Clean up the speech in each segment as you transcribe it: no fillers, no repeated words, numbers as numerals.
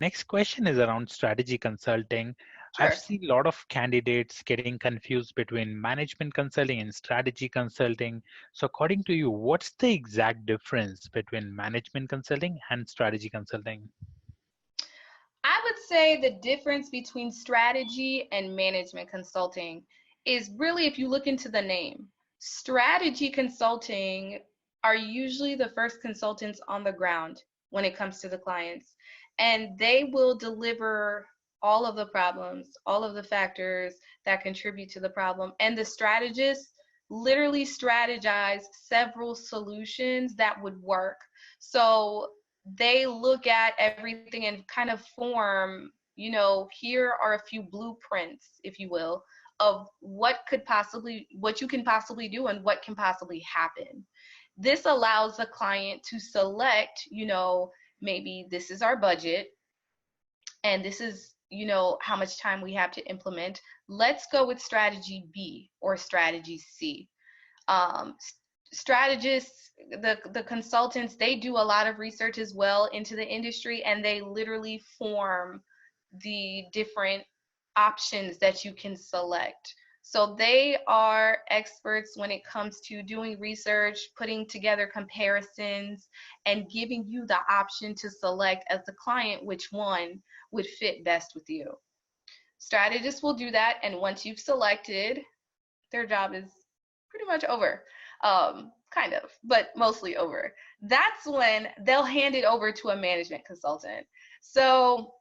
Next question is around strategy consulting. I've Sure. seen a lot of candidates getting confused between management consulting and strategy consulting. So, according to you, what's the exact difference between management consulting and strategy consulting? I would say the difference between strategy and management consulting is really if you look into the name. Strategy consulting are usually the first consultants on the ground when it comes to the clients, and they will deliver all of the problems, all of the factors that contribute to the problem. And the strategists literally strategize several solutions that would work. So they look at everything and kind of form, here are a few blueprints, if you will, of what you can possibly do and what can possibly happen. This allows the client to select, maybe this is our budget and this is, how much time we have to implement. Let's go with strategy B or strategy C. um, Strategists, the consultants, they do a lot of research as well into the industry, and they literally form the different options that you can select. So they are experts when it comes to doing research, putting together comparisons, and giving you the option to select as the client which one would fit best with you. Strategists will do that, and once you've selected, their job is pretty much over. Kind of, but mostly over. That's when they'll hand it over to a management consultant. So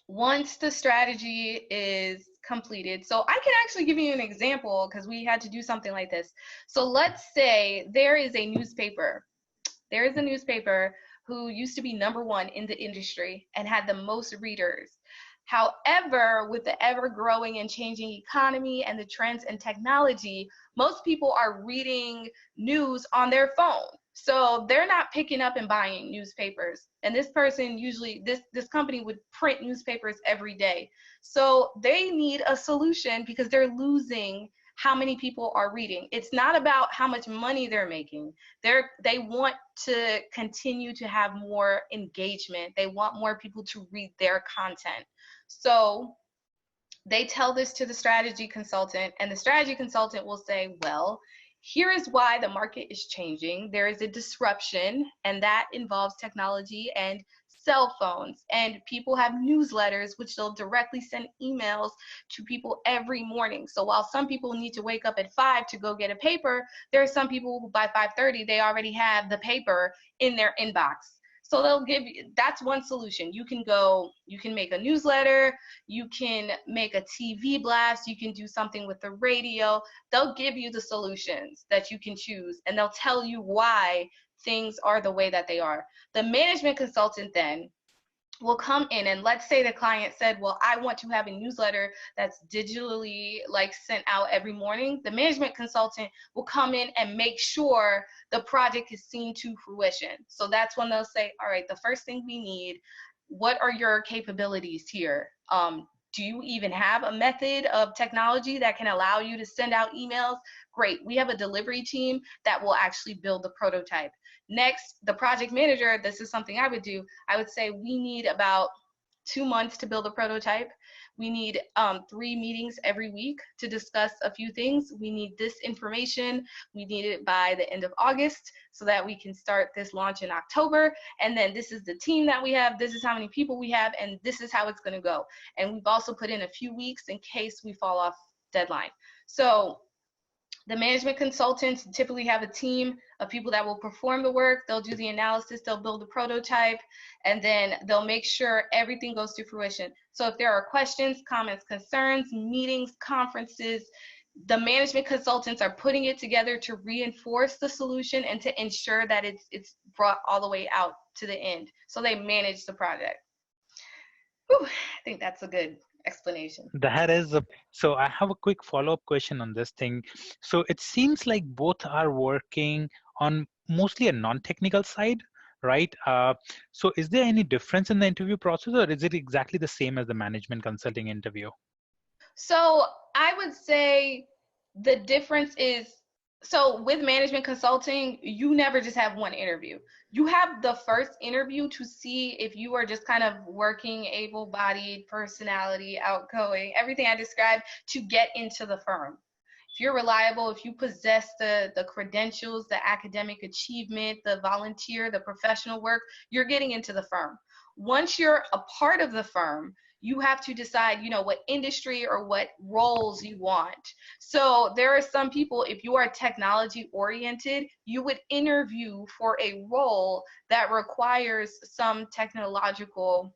once the strategy is completed, so I can actually give you an example because we had to do something like this. So let's say there is a newspaper. There is a newspaper who used to be number one in the industry and had the most readers. However, with the ever growing and changing economy and the trends in technology, most people are reading news on their phone. So they're not picking up and buying newspapers. And this person usually, this company would print newspapers every day. So they need a solution because they're losing how many people are reading. It's not about how much money they're making. They want to continue to have more engagement. They want more people to read their content. So they tell this to the strategy consultant, and the strategy consultant will say, well, here is why the market is changing. There is a disruption, and that involves technology and cell phones. And people have newsletters, which they'll directly send emails to people every morning. So while some people need to wake up at 5 to go get a paper, there are some people who by 5:30, they already have the paper in their inbox. So they'll give you, that's one solution. You can make a newsletter, you can make a TV blast, you can do something with the radio. They'll give you the solutions that you can choose, and they'll tell you why things are the way that they are. The management consultant then will come in, and let's say the client said, well, I want to have a newsletter that's digitally like sent out every morning. The management consultant will come in and make sure the project is seen to fruition. So that's when they'll say, all right, the first thing we need, what are your capabilities here? Do you even have a method of technology that can allow you to send out emails? Great. We have a delivery team that will actually build the prototype. Next, the project manager, this is something I would do. I would say we need about 2 months to build a prototype. We need 3 meetings every week to discuss a few things. We need this information. We need it by the end of August so that we can start this launch in October. And then this is the team that we have. This is how many people we have. And this is how it's going to go. And we've also put in a few weeks in case we fall off deadline. So the management consultants typically have a team of people that will perform the work. They'll do the analysis, they'll build the prototype, and then they'll make sure everything goes to fruition. So if there are questions, comments, concerns, meetings, conferences, the management consultants are putting it together to reinforce the solution and to ensure that it's brought all the way out to the end. So they manage the project. Whew, I think that's a good explanation. That is so I have a quick follow-up question on this thing. So it seems like both are working on mostly a non-technical side, right? So is there any difference in the interview process, or is it exactly the same as the management consulting interview? So I would say the difference is So with management consulting, you never just have one interview. You have the first interview to see if you are just kind of working, able-bodied, personality, outgoing, everything I described to get into the firm. If you're reliable, if you possess the credentials, the academic achievement, the volunteer, the professional work, you're getting into the firm. Once you're a part of the firm, you have to decide, what industry or what roles you want. So there are some people, if you are technology oriented, you would interview for a role that requires some technological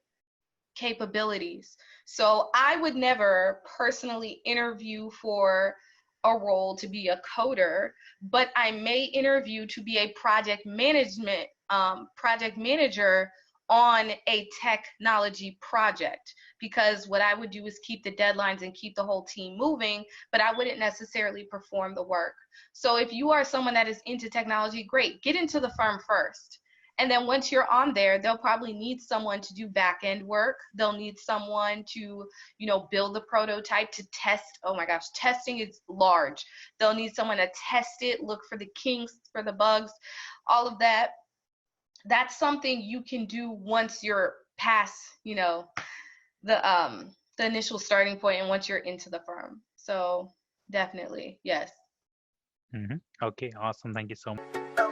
capabilities. So I would never personally interview for a role to be a coder, but I may interview to be a project manager on a technology project, because what I would do is keep the deadlines and keep the whole team moving, but I wouldn't necessarily perform the work. So if you are someone that is into technology, great, get into the firm first. And then once you're on there, they'll probably need someone to do back end work. They'll need someone to, build the prototype, to test. Oh my gosh, testing is large. They'll need someone to test it, look for the kinks, for the bugs, all of that. That's something you can do once you're past, the initial starting point and once you're into the firm. So definitely, yes. Okay, awesome. Thank you so much.